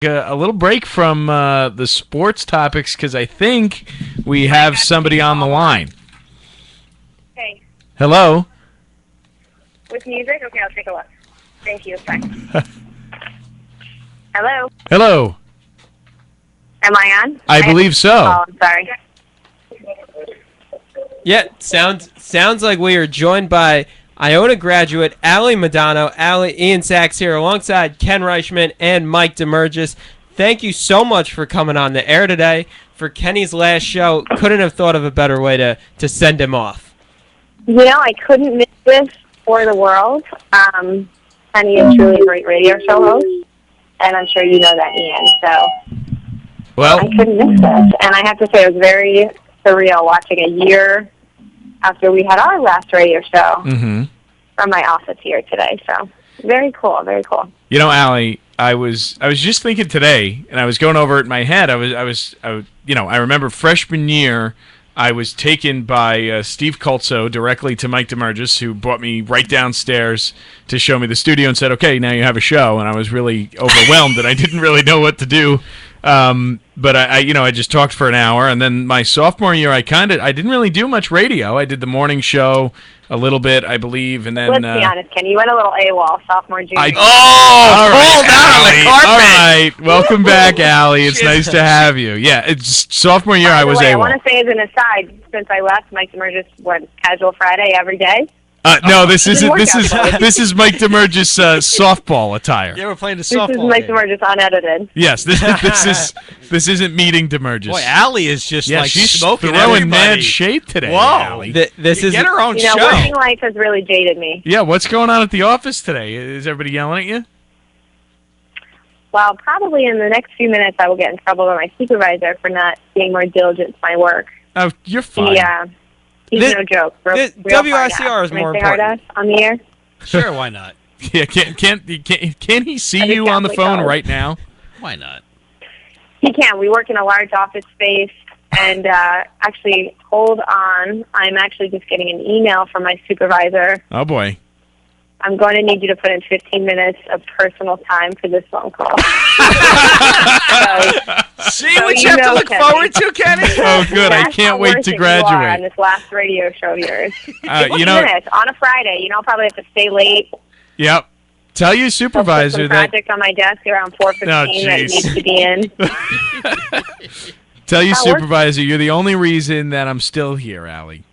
A little break from the sports topics because I think we have somebody on the line. Hey, Hello. with music? Okay, I'll take a look. Thank you. Bye. Hello? Hello. Am I on? I believe so. Oh, I'm sorry. Yeah, sounds like we are joined by Iona graduate Allie Mudano. Allie, Ian Sachs here alongside Ken Reichman and Mike DeMurgis. Thank you so much for coming on the air today. For Kenny's last show, couldn't have thought of a better way to send him off. I couldn't miss this for the world. Kenny is truly a great radio show host, and I'm sure you know that, Ian. So Well, I couldn't miss this. And I have to say it was very surreal watching a year after we had our last radio show from my office here today. So very cool, very cool. Allie, I was just thinking today, and I was going over it in my head. I remember freshman year, I was taken by Steve Colzo directly to Mike DeMurgis, who brought me right downstairs to show me the studio and said, "Okay, now you have a show." And I was really overwhelmed, and I didn't really know what to do. But I just talked for an hour, and then my sophomore year, I didn't really do much radio. I did the morning show a little bit, I believe, and then Let's be honest, Kenny, you went a little AWOL sophomore, junior. all right, Hold on the Allie. carpet. All right, welcome back, Allie. It's nice to have you. Yeah, it's sophomore year. I was I AWOL. want to say as an aside, since I left, Mike DeMurgis went casual Friday every day. No, this isn't. work This is out well. this is Mike DeMurgis' softball attire. Yeah, we're playing the This softball is Mike game. DeMurgis unedited. Yes, this isn't meeting DeMurgis. Boy, Allie is just yeah, like she's smoking throwing everybody. mad shade today. Whoa. Allie. This is Get her own show. Working life has really jaded me. Yeah, what's going on at the office today? Is everybody yelling at you? Well, probably in the next few minutes I will get in trouble with my supervisor for not being more diligent to my work. Oh, you're fine. Yeah. He's This- no joke. this WICR is more important. On the air? Sure, why not? Yeah, can he see I you think on the Catholic phone college. right now? Why not? He can. We work in a large office space. And actually, hold on. I'm actually just getting an email from my supervisor. Oh boy. I'm going to need you to put in 15 minutes of personal time for this phone call. See So what you you have to know, look Kenny. forward to, Kenny? Oh, good. I That's can't how wait worth to it you are on graduate. this last radio show of yours. 15 You know, minutes on a Friday. I'll probably have to stay late. yep. Tell your I'll put supervisor some that. project on my desk around 4:15 that jeez. needs to be in. Tell your That works. supervisor you're the only reason that I'm still here, Allie.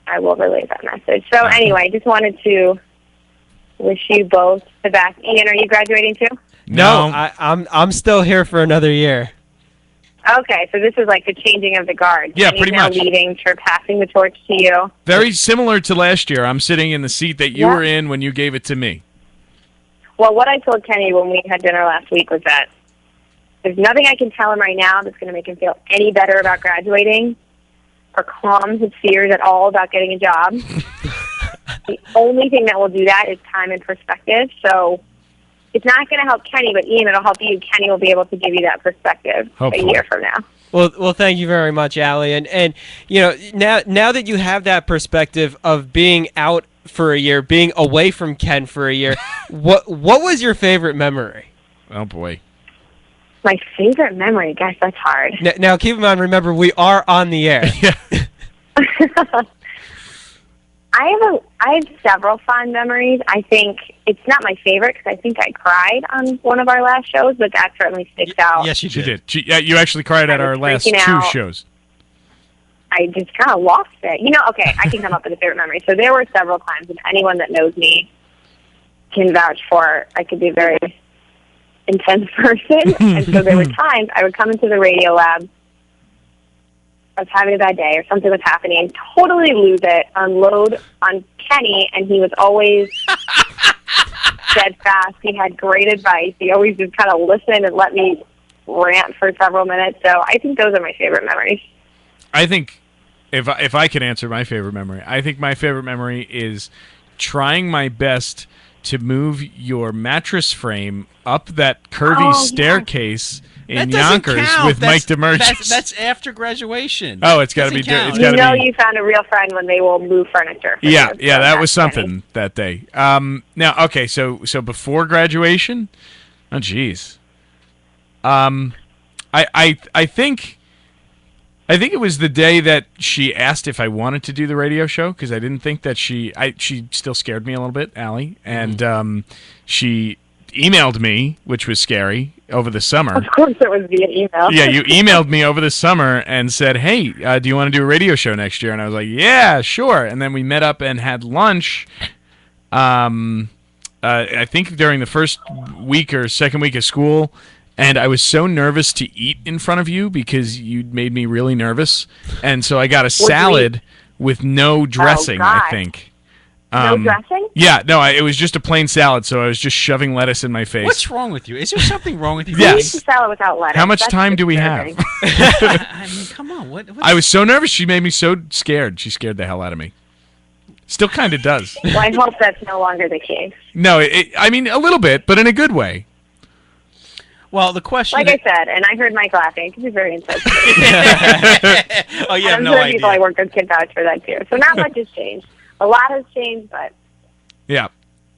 I will relay that message. So anyway, just wanted to wish you both the best. Ian, are you graduating too? no. I'm still here for another year. Okay, so this is like the changing of the guard. Yeah, Kenny's pretty now much. leaving, passing the torch to you. Very similar to last year. I'm sitting in the seat that you Yeah. were in when you gave it to me. Well, what I told Kenny when we had dinner last week was that there's nothing I can tell him right now that's going to make him feel any better about graduating or calm his fears at all about getting a job. The only thing that will do that is time and perspective. So it's not going to help Kenny, but Ian, it'll help you. Kenny will be able to give you that perspective Hopefully. a year from now. Well, thank you very much, Allie. And now that you have that perspective of being out for a year, being away from Ken for a year, what was your favorite memory? Oh boy. My favorite memory, gosh, that's hard. Now, keep in mind, remember, we are on the air. Yeah. I have several fond memories. I think it's not my favorite because I think I cried on one of our last shows, but that certainly sticks out. Yes, you She did. did. You actually cried at I our was last freaking two out. shows. I just kind of lost it. Okay, I can come up with a favorite memory. So there were several times, and anyone that knows me can vouch for I could be a very intense person. And so there were times I would come into the radio lab, I was having a bad day or something was happening, totally lose it, unload on Kenny, and he was always steadfast. He had great advice. He always just kind of listened and let me rant for several minutes. So I think those are my favorite memories. I think if I could answer my favorite memory, I think my favorite memory is trying my best to move your mattress frame up that curvy Oh, yeah. staircase in That doesn't Yonkers count. with Mike DeMurgis. That's after graduation. Oh, it's got to be. Doesn't count. It's You got to know be. you found a real friend when they will move furniture. For Yeah, you, yeah, so that that's was funny. something that day. Now, okay, so before graduation, oh, geez. I think it was the day that she asked if I wanted to do the radio show, because I didn't think that she still scared me a little bit, Allie, and she emailed me, which was scary, over the summer. Of course, it was via email. Yeah, you emailed me over the summer and said, "Hey, do you want to do a radio show next year?" And I was like, "Yeah, sure." And then we met up and had lunch. I think during the first week or second week of school, and I was so nervous to eat in front of you because you made me really nervous, and so I got a salad with no dressing. I think. No dressing? Yeah, no, it was just a plain salad, so I was just shoving lettuce in my face. What's wrong with you? Is there something wrong with you? Who Yes. eats a salad without lettuce? How much That's time do we have? disturbing. I mean, come on. What I was so nervous. She made me so scared. She scared the hell out of me. Still kind of does. Well, I hope that's no longer the case. No, I mean, a little bit, but in a good way. Well, the question. Like I said, and I heard Mike laughing. It can be very insensitive. Oh, you have I'm no sure idea. people I work with can vouch for that too. So not much has changed. A lot has changed, but Yeah.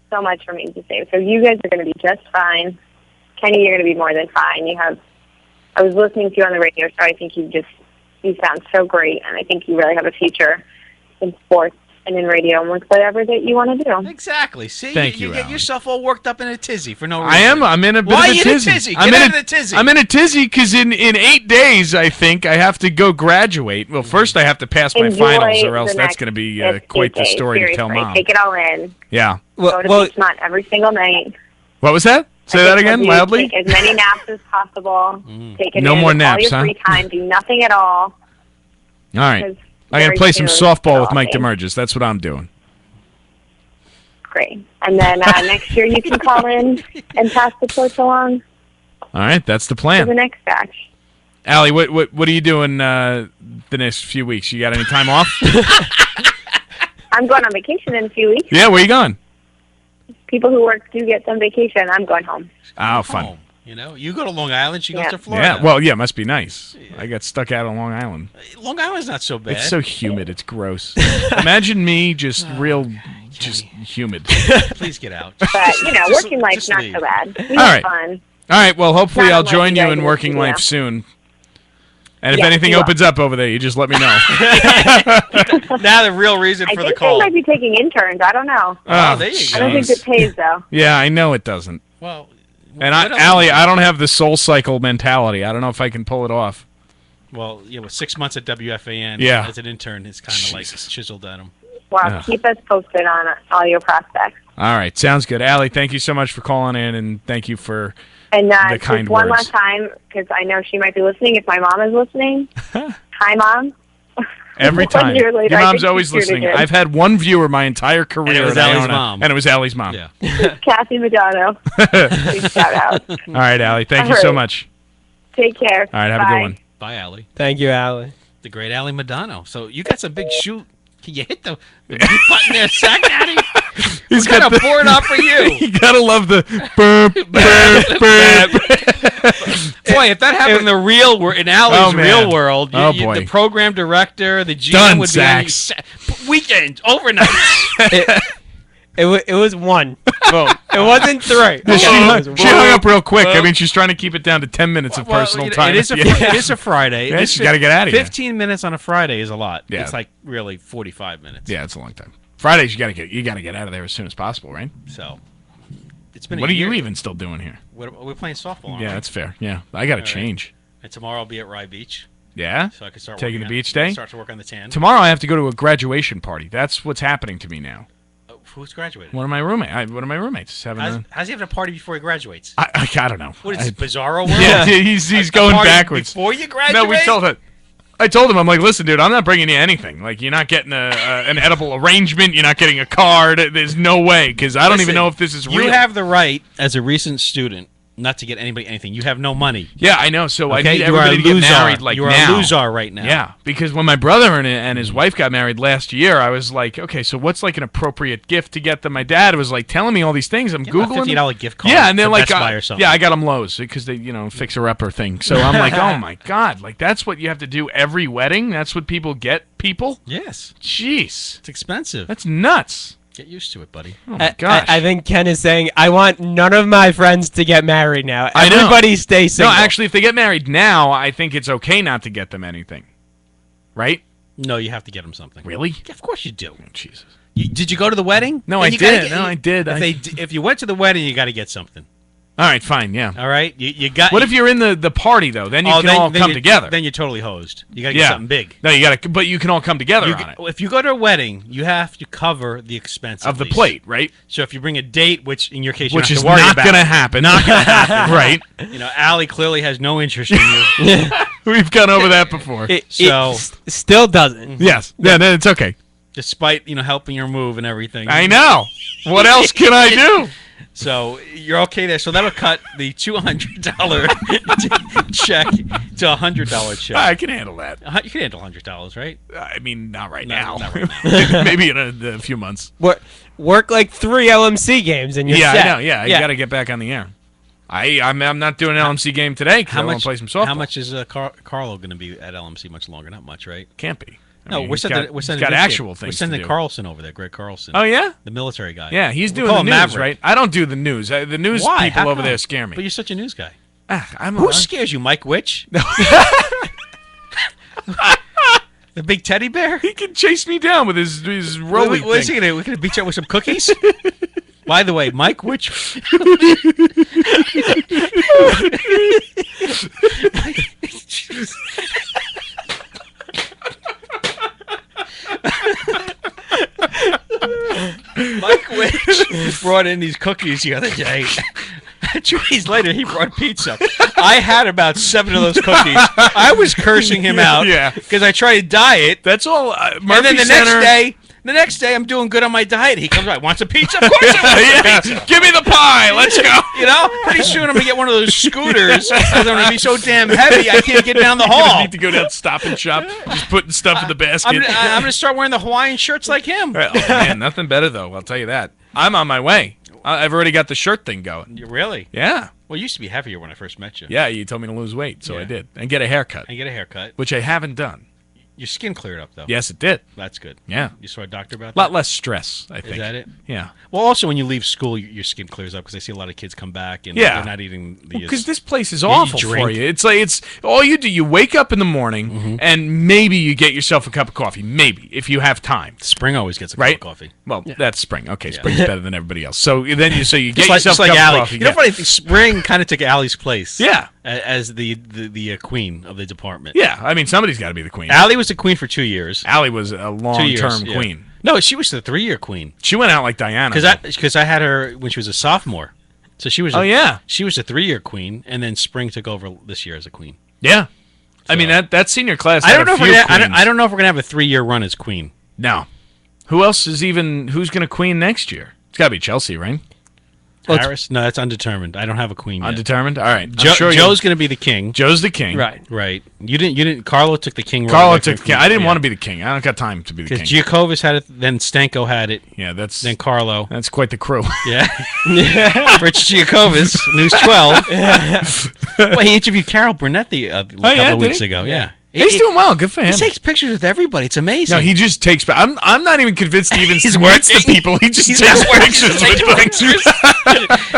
so much remains the same. So you guys are going to be just fine. Kenny, you're going to be more than fine. I was listening to you on the radio show. I think you sound so great, and I think you really have a future in sports and in radio and with whatever that you want to do. Exactly. See, Thank you you, get Alan. yourself all worked up in a tizzy for no reason. I am. I'm in a bit Why of a are you in a tizzy. tizzy? Get out of the tizzy. I'm in a tizzy because in 8 days, I think, I have to go graduate. Well, first I have to pass my Enjoy finals, or else the that's next going to be 8 quite the days. story to Seriously, tell Mom. Take it all in. Yeah. Go to Beachmont every single night. What was that? Say that again, loudly? Take as many naps as possible. Take No advantage more of naps, all your huh? free time. Do nothing at all. All right. Because I'm going very to play some soon softball it'll with all Mike change. DeMurgis. That's what I'm doing. Great. And then next year you can call in and pass the torch along All right. That's the to the plan. next batch. Allie, what are you doing the next few weeks? You got any time off? I'm going on vacation in a few weeks. Yeah, where you going? People who work do get some vacation. I'm going home. Oh, fun. Home. You know, you go to Long Island, she goes Yeah. to Florida. Yeah, well, yeah, must be nice. I got stuck out on Long Island. Long Island's not so bad. It's so humid. It's gross. Imagine me just just humid. Please get out. But, working life's just not leave. so bad. We All have right. fun. All right, well, hopefully Not I'll unless join you you guys in are working studio. life soon. And if Yes, anything you are. opens up over there, you just let me know. Now the real reason I for the think they call. might be taking interns. I don't know. Oh, there you I don't think go. it pays, though. Yeah, I know it doesn't. Well, And what else- Allie, I don't have the Soul Cycle mentality. I don't know if I can pull it off. Well, with 6 months at WFAN Yeah. as an intern, it's kind of like Jesus. chiseled at him. Well, Yeah. keep us posted on all your prospects. All right, sounds good. Allie, thank you so much for calling in, and thank you for... And The just kind one words. last time, because I know she might be listening. If my mom is listening, hi, Mom. Every 1 time. year later, Your I mom's think always she's tuned listening. in. I've had one viewer my entire career. And it was at Allie's Iona, mom. And it was Allie's mom. Yeah. Kathy Mudano. Big shout out. All right, Allie, thank you All so right. much. Take care. All right, have a Bye. good one. Bye, Allie. Thank you, Allie. The great Allie Mudano. So you got some big shoe. Can you hit the button there, Sack Daddy? He's What kind got of pouring out for you? You gotta love the burp, burp, burp. Boy, if that happened in the real in Allie's Oh, man. real world, Oh, boy. the program director, the GM Done, would be on Sax. weekend, overnight. It was one vote. It wasn't three. Yeah, she, Okay, hung, it was she one. hung up real quick. I mean, she's trying to keep it down to 10 minutes of personal time. It is, Yeah. it is a Friday. Yeah, This she's gotta get outta here. 15 minutes on a Friday is a lot. Yeah. It's like really 45 minutes. Yeah, it's a long time. Fridays, you gotta get out of there as soon as possible, right? So it's been. What a are you year. even still doing here? We're playing softball. aren't Yeah, we? that's fair. Yeah, I gotta right. change. And tomorrow I'll be at Rye Beach, Yeah. so I can start Taking working the beach on, day? Start to work on the tan. Tomorrow I have to go to a graduation party. That's what's happening to me now. Oh, who's graduating? One of my roommates is having How's he having a party before he graduates? I don't know. What is it, Bizarro World? Yeah, he's A going party backwards. before you graduate. No, I told him, I'm like, listen, dude, I'm not bringing you anything. Like, you're not getting an edible arrangement. You're not getting a card. There's no way, because I don't even Listen, know if this is real. You have the right, as a recent student, not to get anybody anything. You have no money. Yeah, I know. So I Okay? need You are a everybody to get loser. married like You are now. a loser right now. Yeah, because when my brother and his wife got married last year, I was like, okay, so what's like an appropriate gift to get them? My dad was like telling me all these things. I'm Give him a googling. $50 gift card. Yeah, and they're to like, Best Buy or something. yeah, I got them Lowe's because they, fixer upper thing. So I'm like, oh my god, like that's what you have to do every wedding. That's what people get people. Yes, Jeez, it's expensive. that's nuts. Get used to it, buddy. Oh my gosh. I think Ken is saying, I want none of my friends to get married now. I know. Everybody stay No, single. actually, if they get married now, I think it's okay not to get them anything. Right? No, you have to get them something. Really? Yeah, of course you do. Oh, Jesus. Did you go to the wedding? No, Then I you gotta did. No, I did. If you went to the wedding, you got to get something. All right, fine, yeah. All right, you got. What if you're in the party though? Then you can all come together. Then you're totally hosed. You got to get something big. No, you got to, but you can all come together on it If you go to a wedding, you have to cover the expense of at the least. plate, right? So if you bring a date, which in your case you Which don't is have to worry not about, going to happen. Not going to happen, right? You know, Allie clearly has no interest in you. We've gone over that before. So- still doesn't. Yes, yeah, then it's okay. Despite helping her move and everything. I know. What else can I do? So you're okay there. So that'll cut the $200 check to a $100 check. I can handle that. You can handle $100, right? I mean, not right No, now. not right now. Maybe in a few months. Work like 3 LMC games and you're Yeah, set. I know. Yeah, you got to get back on the air. I'm not doing an LMC game today because I want to play some softball. How much is Carlo going to be at LMC? Much longer? Not much, right? Can't be. I No, mean, we're he's sending. got, We're he's sending. got this actual kid. things. We're sending to do. Carlson over there, Greg Carlson. Oh yeah, the military guy. yeah. He's We doing call the him news, Maverick. right? I don't do the news. The news Why? people How over come? there scare me. But you're such a news guy. I'm Who scares you, Mike Witch? The big teddy bear? He can chase me down with his rolling What is he thing. gonna? We're gonna beat you up with some cookies. By the way, Mike Witch. Mike Witch brought in these cookies the other day. 2 days later, he brought pizza. I had about 7 of those cookies. I was cursing him out Yeah. because I tried to diet. That's all. And Murphy then the Center, next day, I'm doing good on my diet. He comes by, wants a pizza? Of course I want yeah. a pizza. Give me the pie. Let's go. You know, pretty soon I'm going to get one of those scooters because I'm going to be so damn heavy I can't get down the You're gonna hall. need to go down Stop and Shop, just putting stuff in the basket. I'm going to start wearing the Hawaiian shirts like him. Oh, man, nothing better though. I'll tell you that. I'm on my way. I've already got the shirt thing going. Really? Yeah, Well, you used to be heavier when I first met you. yeah. You told me to lose weight, so I Yeah. did, and get a haircut, And get a haircut. which I haven't done. Your skin cleared up, though. Yes, it did. That's good. Yeah, You saw a doctor about a lot that? less stress. I think. Is that it? Yeah. Well, also, when you leave school, your skin clears up because I see a lot of kids come back and Yeah. they're not eating the... Because this place is you awful for drink. you. It's like it's all you do. You wake up in the morning Mm-hmm. and maybe you get yourself a cup of coffee. Maybe if you have time. Spring always gets a cup Right? of coffee. Well, that's spring. Okay, spring's better than everybody else. So then you get Just yourself like a cup Allie. of coffee. You know yeah. what? I think Spring kind of took Allie's place. Yeah. As the queen of the department. Yeah, I mean somebody's got to be the queen. Allie was the queen for 2 years. Allie was a 2 years. long-term yeah. queen. No, she was the 3-year queen. She went out like Diana. Because I had her when she was a sophomore. So she was. Oh, yeah. She was a 3-year queen, and then Spring took over this year as a queen. Yeah. I mean that senior class. I had don't a know if few we're gonna, queens. I don't know if we're gonna have a 3-year run as queen. No. Who else is even? Who's going to queen next year? It's got to be Chelsea, right? Well, it's- Harris? No, that's undetermined. I don't have a queen yet. Undetermined. All right. I'm Jo- sure Joe's gonna be the king. Joe's the king. Right. Right. You didn't. Carlo took the king. Carlo took the king. I didn't want to be the king. I don't got time to be the because king. Giacovis had it. Then Stanko had it. Yeah, that's Then Carlo. quite the crew. Yeah. Rich Giacovis, News 12. Well, he interviewed Carol Burnett a couple yeah, of did weeks he? ago. Yeah. He's doing well. Good for him. He takes pictures with everybody. It's amazing. No, he just takes. I'm not even convinced he even He's meets the working. people. He just He's takes not working. pictures He's with taking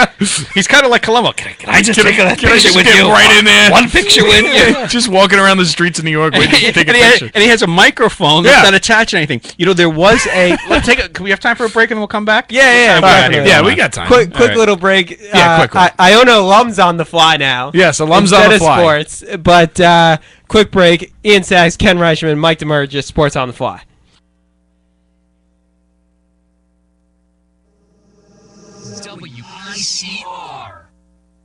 them. He's kind of like Columbo. Can I just take that Can I picture just with get you? right in there? One picture with you. Just walking around the streets of New York waiting to take a and, picture. and he has a microphone that's Yeah. not attached to anything. You know, there was a. Let's take. Can we have time for a break and then we'll come back? Yeah, yeah, What time yeah. we got Definitely. here? Yeah, Come we on. got time. Quick All right. little break. Yeah, quick one. Iona alum's on the fly now. Yes, alums on Instead the of fly. sports, but quick break. Ian Sachs, Ken Reichman, Mike DeMurgis, Sports on the Fly. WICR.